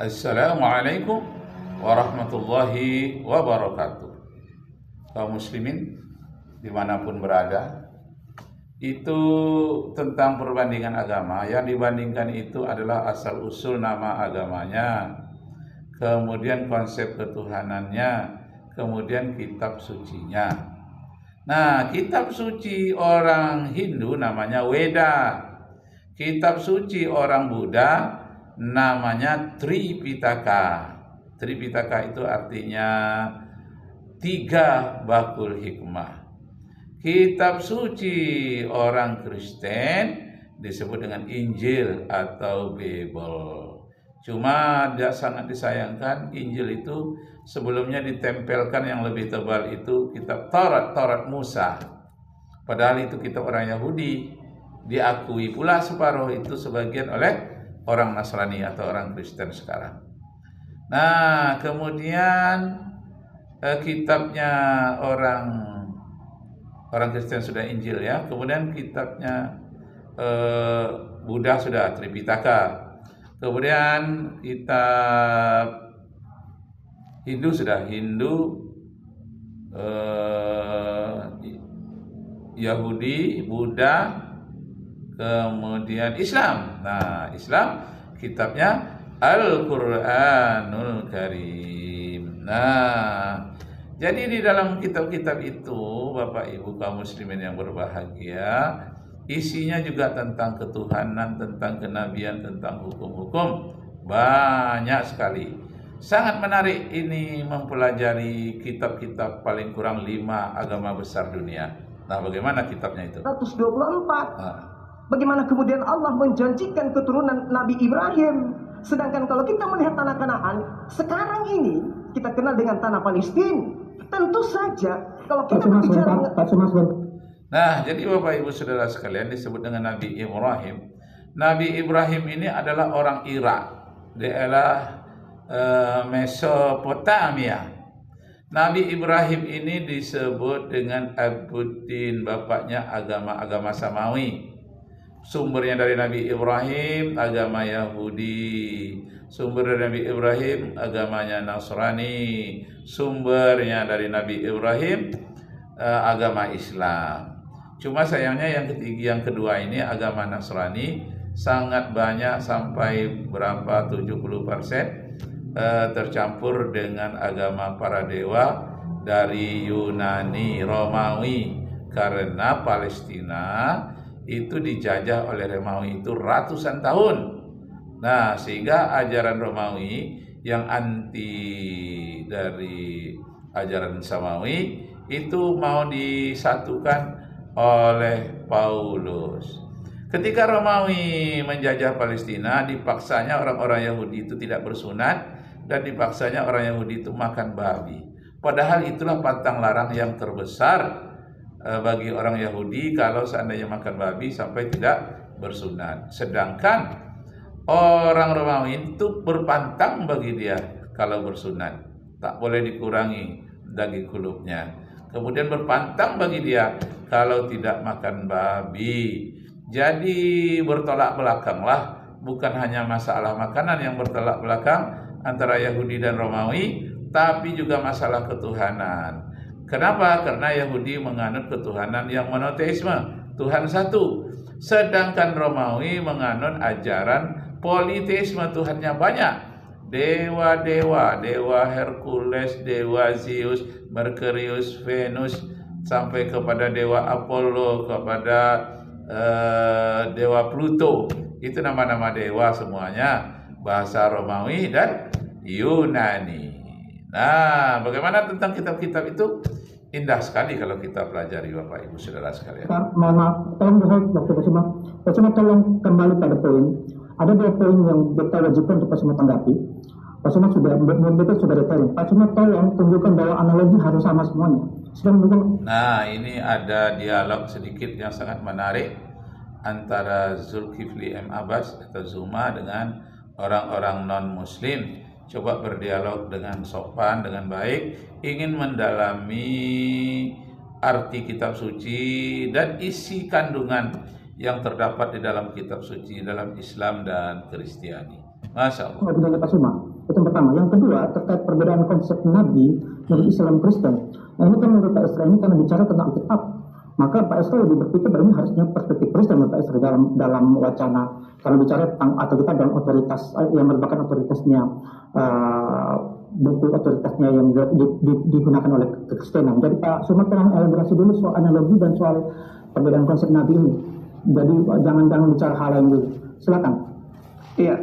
Assalamualaikum warahmatullahi wabarakatuh. Kaum muslimin dimanapun berada, itu tentang perbandingan agama. Yang dibandingkan itu adalah asal-usul nama agamanya, kemudian konsep ketuhanannya, kemudian kitab sucinya. Nah, kitab suci orang Hindu namanya Weda. Kitab suci orang Buddha namanya Tripitaka. Tripitaka itu artinya 3 bakul hikmah. Kitab suci orang Kristen disebut dengan Injil atau Bible. Cuma sangat disayangkan Injil itu sebelumnya ditempelkan yang lebih tebal itu kitab Taurat Musa. Padahal itu kitab orang Yahudi. Diakui pula separuh itu sebagian oleh orang Nasrani atau orang Kristen sekarang. Nah, kemudian kitabnya orang Kristen sudah Injil ya. Kemudian kitabnya Buddha sudah Tripitaka. Kemudian kitab Hindu sudah Yahudi, Buddha, kemudian Islam. Nah, Islam kitabnya Al-Quranul Karim. Nah, jadi di dalam kitab-kitab itu, Bapak Ibu kaum muslimin yang berbahagia, isinya juga tentang ketuhanan, tentang kenabian, tentang hukum-hukum. Banyak sekali. Sangat menarik ini mempelajari kitab-kitab paling kurang 5 agama besar dunia. Nah, bagaimana kitabnya itu? 124. Bagaimana kemudian Allah menjanjikan keturunan Nabi Ibrahim. Sedangkan kalau kita melihat tanah Kanaan, sekarang ini kita kenal dengan tanah Palestina. Tentu saja kalau kita berbicara. Nah, jadi Bapak Ibu Saudara sekalian disebut dengan Nabi Ibrahim. Nabi Ibrahim ini adalah orang Irak, daerah Mesopotamia. Nabi Ibrahim ini disebut dengan Abuddin, bapaknya agama Samawi. Sumbernya dari Nabi Ibrahim agama Yahudi, sumber dari Nabi Ibrahim agamanya Nasrani, sumbernya dari Nabi Ibrahim agama Islam. Cuma sayangnya yang kedua ini agama Nasrani sangat banyak sampai berapa 70% tercampur dengan agama para dewa dari Yunani, Romawi, karena Palestina itu dijajah oleh Romawi itu ratusan tahun. Nah, sehingga ajaran Romawi yang anti dari ajaran Samawi itu mau disatukan oleh Paulus. Ketika Romawi menjajah Palestina, dipaksanya orang-orang Yahudi itu tidak bersunat dan dipaksanya orang Yahudi itu makan babi. Padahal itulah pantang larang yang terbesar bagi orang Yahudi kalau seandainya makan babi sampai tidak bersunat. Sedangkan orang Romawi itu berpantang bagi dia kalau bersunat, tak boleh dikurangi daging kulupnya. Kemudian berpantang bagi dia kalau tidak makan babi. Jadi bertolak belakanglah, bukan hanya masalah makanan yang bertolak belakang antara Yahudi dan Romawi, tapi juga masalah ketuhanan. Kenapa? Karena Yahudi menganut ketuhanan yang monoteisme, Tuhan satu. Sedangkan Romawi menganut ajaran politeisme, Tuhannya banyak. Dewa-dewa, dewa Hercules, dewa Zeus, Merkurius, Venus, sampai kepada dewa Apollo, kepada dewa Pluto. Itu nama-nama dewa semuanya, bahasa Romawi dan Yunani. Nah, bagaimana tentang kitab-kitab itu? Indah sekali kalau kita pelajari Bapak Ibu Saudara sekalian. Mohon maaf, Pak Suma tolong kembali pada poin. Ada 2 poin yang kita wajibkan untuk Pak Suma tanggapi. Pak Suma sudah detail. Pak Suma tolong tunjukkan bahwa analogi harus sama semuanya. Nah, ini ada dialog sedikit yang sangat menarik antara Zulkifli M. Abbas atau Zuma dengan orang-orang non-Muslim. Coba berdialog dengan sopan, dengan baik, ingin mendalami arti kitab suci dan isi kandungan yang terdapat di dalam kitab suci dalam Islam dan Kristiani. Masya Allah. Itu yang pertama. Yang kedua, terkait perbedaan konsep Nabi menurut Islam Kristen. Nah ini kan menurut Pak Esra ini karena bicara tentang kitab, maka Pak Esra lebih berpikir bahwa ini harusnya perspektif Kristen menurut Pak Esra dalam wacana. Karena bicara tentang atau kita dalam otoritas yang merupakan otoritasnya buku otoritasnya yang digunakan oleh Kekristenan. Jadi Pak Sumat tolong elaborasi dulu soal analogi dan soal perbedaan konsep Nabi ini. Jadi jangan bicara hal lain dulu. Silakan. Iya.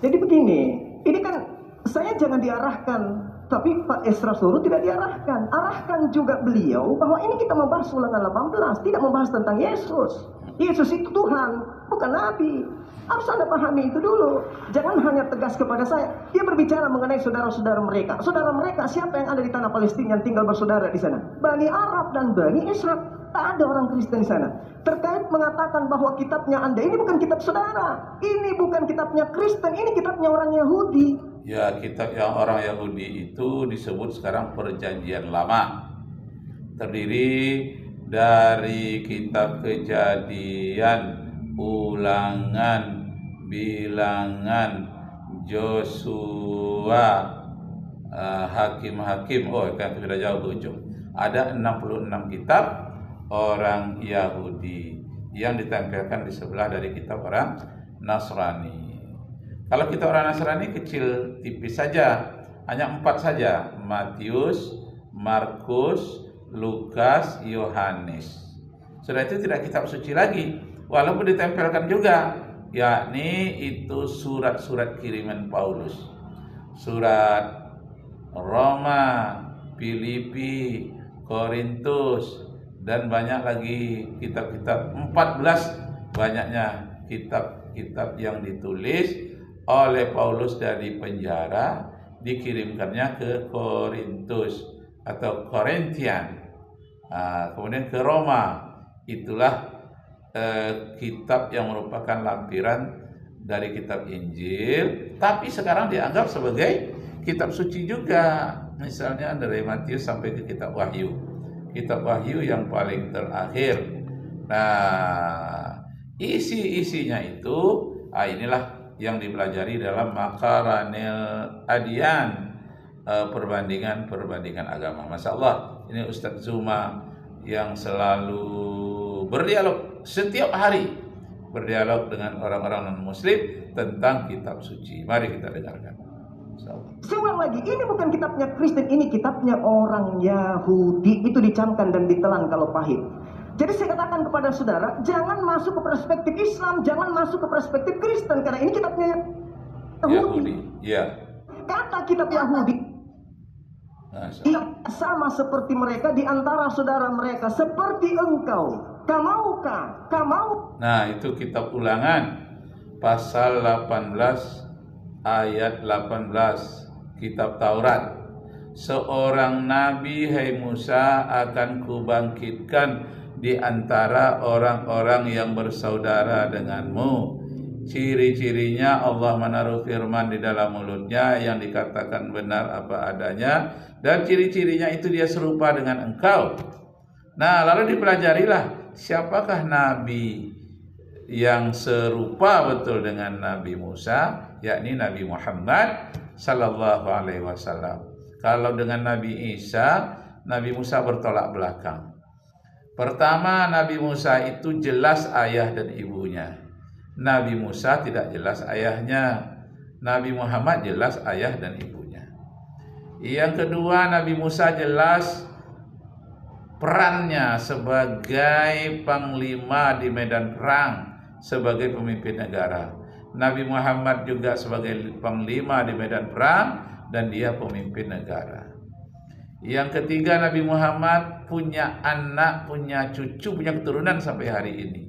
Jadi begini, ini kan saya jangan diarahkan, tapi Pak Esra Suruh tidak diarahkan. Arahkan juga beliau bahwa ini kita membahas Ulangan 18, tidak membahas tentang Yesus. Yesus itu Tuhan, bukan Nabi. Harus Anda pahami itu dulu. Jangan hanya tegas kepada saya. Dia berbicara mengenai saudara-saudara mereka. Saudara mereka siapa yang ada di tanah Palestina yang tinggal bersaudara di sana? Bani Arab dan Bani Ishak. Tak ada orang Kristen di sana. Terkait mengatakan bahwa kitabnya Anda ini bukan kitab saudara. Ini bukan kitabnya Kristen, ini kitabnya orang Yahudi. Ya, kitab yang orang Yahudi itu disebut sekarang Perjanjian Lama. Terdiri dari kitab Kejadian, Ulangan, Bilangan, Joshua, Hakim-Hakim. Oh, kan sudah jauh ke ujung. Ada 66 kitab orang Yahudi yang ditempelkan di sebelah dari kitab orang Nasrani. Kalau kitab orang Nasrani kecil, tipis saja, hanya 4 saja: Matius, Markus, Lukas, Yohanes. Sudah itu tidak kitab suci lagi, walaupun ditempelkan juga, yakni itu surat-surat kiriman Paulus, surat Roma, Filipi, Korintus, dan banyak lagi kitab-kitab. 14 banyaknya kitab-kitab yang ditulis oleh Paulus dari penjara, dikirimkannya ke Korintus atau Korintian, kemudian ke Roma. Itulah kitab yang merupakan lampiran dari kitab Injil, tapi sekarang dianggap sebagai kitab suci juga. Misalnya dari Matius sampai ke kitab Wahyu, kitab Wahyu yang paling terakhir. Nah, isi-isinya itu inilah yang dipelajari dalam Makaranil Adian, perbandingan agama. Masya Allah, ini Ustadz Zuma yang selalu berdialog setiap hari, berdialog dengan orang-orang non-muslim tentang kitab suci. Mari kita dengarkan. Seulang lagi, ini bukan kitabnya Kristen, ini kitabnya orang Yahudi. Itu dicamkan dan ditelan kalau pahit. Jadi saya katakan kepada saudara, jangan masuk ke perspektif Islam, jangan masuk ke perspektif Kristen, karena ini kitabnya Yahudi. Ya. Kata kitab Yahudi sama seperti mereka di antara saudara mereka, seperti engkau. Kamaukah? Kamau? Nah, itu kitab Ulangan pasal 18 ayat 18, kitab Taurat. Seorang nabi, hai Musa, akan kubangkitkan di antara orang-orang yang bersaudara denganmu. Ciri-cirinya Allah menaruh firman di dalam mulutnya yang dikatakan benar apa adanya, dan ciri-cirinya itu dia serupa dengan engkau. Nah, lalu dipelajarilah siapakah nabi yang serupa betul dengan Nabi Musa, yakni Nabi Muhammad sallallahu alaihi wasallam. Kalau dengan Nabi Isa, Nabi Musa bertolak belakang. Pertama, Nabi Musa itu jelas ayah dan ibunya. Nabi Musa tidak jelas ayahnya. Nabi Muhammad jelas ayah dan ibunya. Yang kedua, Nabi Musa jelas perannya sebagai panglima di medan perang, sebagai pemimpin negara. Nabi Muhammad juga sebagai panglima di medan perang dan dia pemimpin negara. Yang ketiga, Nabi Muhammad punya anak, punya cucu, punya keturunan sampai hari ini.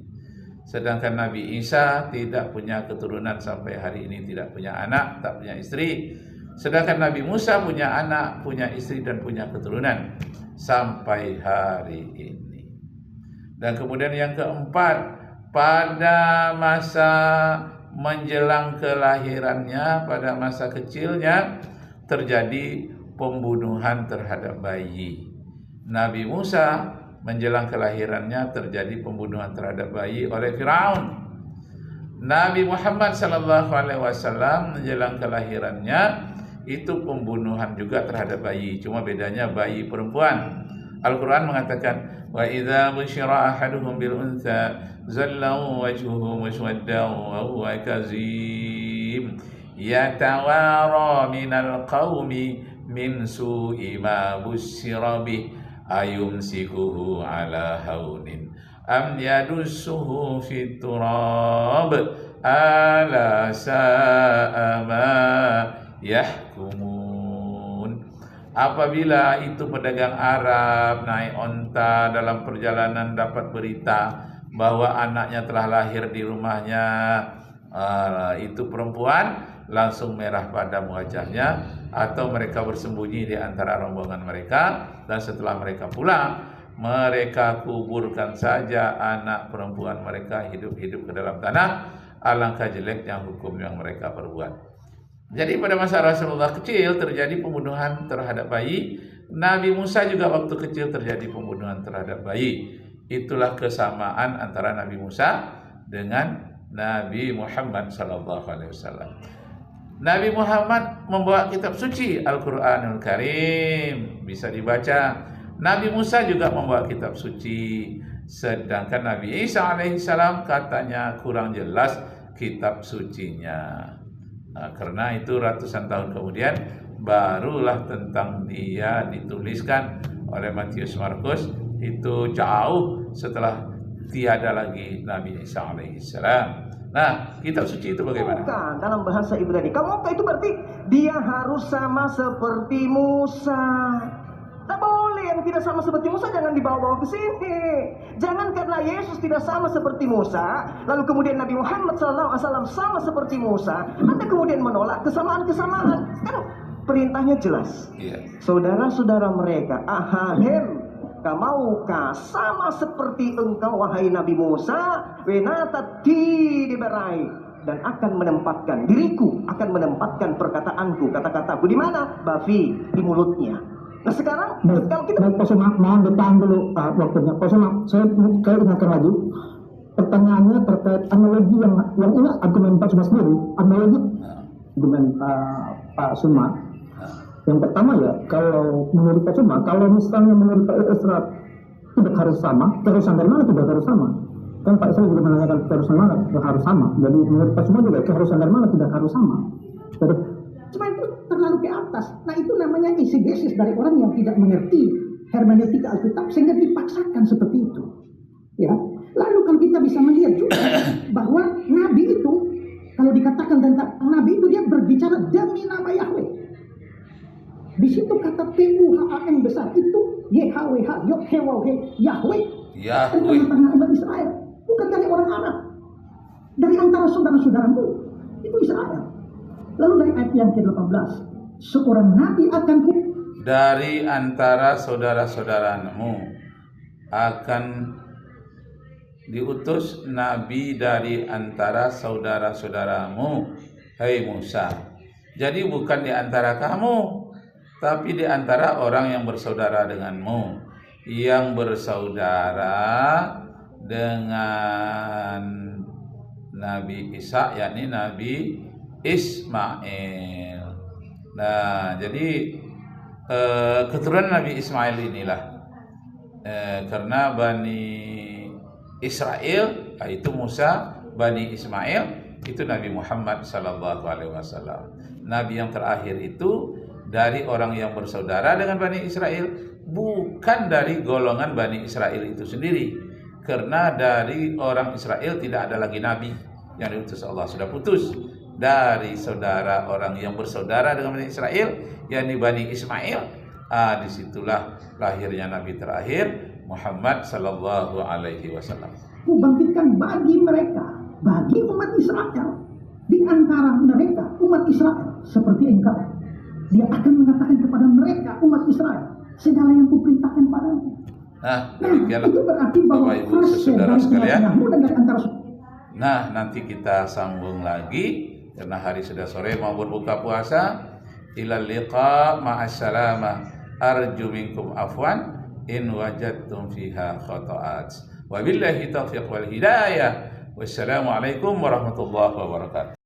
Sedangkan Nabi Isa tidak punya keturunan sampai hari ini, tidak punya anak, tak punya istri. Sedangkan Nabi Musa punya anak, punya istri dan punya keturunan sampai hari ini. Dan kemudian yang keempat, pada masa menjelang kelahirannya, pada masa kecilnya terjadi pembunuhan terhadap bayi. Nabi Musa menjelang kelahirannya terjadi pembunuhan terhadap bayi oleh Firaun. Nabi Muhammad sallallahu alaihi wasallam menjelang kelahirannya itu pembunuhan juga terhadap bayi, cuma bedanya bayi perempuan. Al-Quran mengatakan, wa idza busyira ahaduhum bil untha zalla wajhuhu muswaddan wa huwa kazim yatawara minal qaumi min su'i ma busyira bih ayumsikuhu ala haunin am yadussuhu fit turab ala sa'a ma yahkumun. Apabila itu pedagang Arab naik onta dalam perjalanan dapat berita bahwa anaknya telah lahir di rumahnya, itu perempuan, langsung merah padam wajahnya, atau mereka bersembunyi di antara rombongan mereka, dan setelah mereka pulang, mereka kuburkan saja anak perempuan mereka hidup-hidup ke dalam tanah. Alangkah jeleknya hukum yang mereka perbuat. Jadi pada masa Rasulullah kecil terjadi pembunuhan terhadap bayi. Nabi Musa juga waktu kecil terjadi pembunuhan terhadap bayi. Itulah kesamaan antara Nabi Musa dengan Nabi Muhammad SAW. Nabi Muhammad membawa kitab suci Al-Quranul Karim, bisa dibaca. Nabi Musa juga membawa kitab suci. Sedangkan Nabi Isa alaihissalam katanya kurang jelas kitab sucinya. Nah, karena itu ratusan tahun kemudian barulah tentang dia dituliskan oleh Matius Markus, itu jauh setelah tiada lagi Nabi Isa alaihissalam. Nah, kitab suci itu bagaimana? Bukan, dalam bahasa Ibrani. Kamu itu berarti dia harus sama seperti Musa. Tak boleh yang tidak sama seperti Musa, jangan dibawa-bawa ke sini. Jangan karena Yesus tidak sama seperti Musa, lalu kemudian Nabi Muhammad SAW sama seperti Musa, Anda kemudian menolak kesamaan-kesamaan. Sekarang perintahnya jelas. Saudara-saudara mereka, ahahem, maukah sama seperti engkau wahai Nabi Musa, wenatati diberai, dan akan menempatkan diriku, akan menempatkan perkataanku, kata-kataku di mana? Bafi, di mulutnya. Nah sekarang kalau kita Pak Somad, mohon ditahan dulu waktunya. Pak Somad, saya ingatkan lagi pertanyaannya terkait analogi yang ini argumen Pak Somad sendiri, analogi argumen Pak Somad. Yang pertama ya, kalau menurut Pak Somad, kalau misalnya menurut Pak Isra tidak harus sama, keharusan dari mana tidak harus sama? Kan Pak Isra juga menanyakan keharusan mana harus sama. Jadi menurut Pak Somad juga keharusan dari mana tidak harus sama. Jadi, cuma itu terlalu ke atas. Nah itu namanya exegesis dari orang yang tidak mengerti hermeneutika Alkitab sehingga dipaksakan seperti itu. Ya. Lalu kalau kita bisa melihat juga bahwa Nabi itu, kalau dikatakan tentang Nabi itu dia berbicara demi nama Yahweh. Di situ kata PUHAM besar itu YHWH, Yahweh. Dari umat Israel, bukan dari orang Arab, dari antara saudara-saudaramu, itu Israel. Lalu dari ayat yang ke-18, seorang nabi akan dari antara saudara-saudaramu akan diutus nabi dari antara saudara-saudaramu, hai Musa. Jadi bukan di antara kamu, tapi di antara orang yang bersaudara denganmu, yang bersaudara dengan Nabi Isa, yakni Nabi Ismail. Nah, jadi keturunan Nabi Ismail inilah karena Bani Israel itu Musa, Bani Ismail itu Nabi Muhammad SAW. Nabi yang terakhir itu dari orang yang bersaudara dengan Bani Israel, bukan dari golongan Bani Israel itu sendiri. Karena dari orang Israel tidak ada lagi Nabi yang diutus Allah, sudah putus. Dari saudara orang yang bersaudara dengan Bani Israel, yakni Bani Ismail, disitulah lahirnya Nabi terakhir Muhammad Sallallahu Alaihi Wasallam. Membangkitkan bagi mereka, bagi umat Israel, di antara mereka umat Israel seperti engkau. Dia akan mengatakan kepada mereka umat Israel segala yang kuperintahkan padamu. Nah, itu berarti bahwa Bapak Ibu saudara sekalian. Nah, nanti kita sambung lagi karena hari sudah sore mau berbuka puasa. Ilal liqa ma'assalamah. Arju minkum afwan in wajadtum fiha khata'at. Wabillahi taufiq wal hidayah. Wassalamualaikum warahmatullahi wabarakatuh.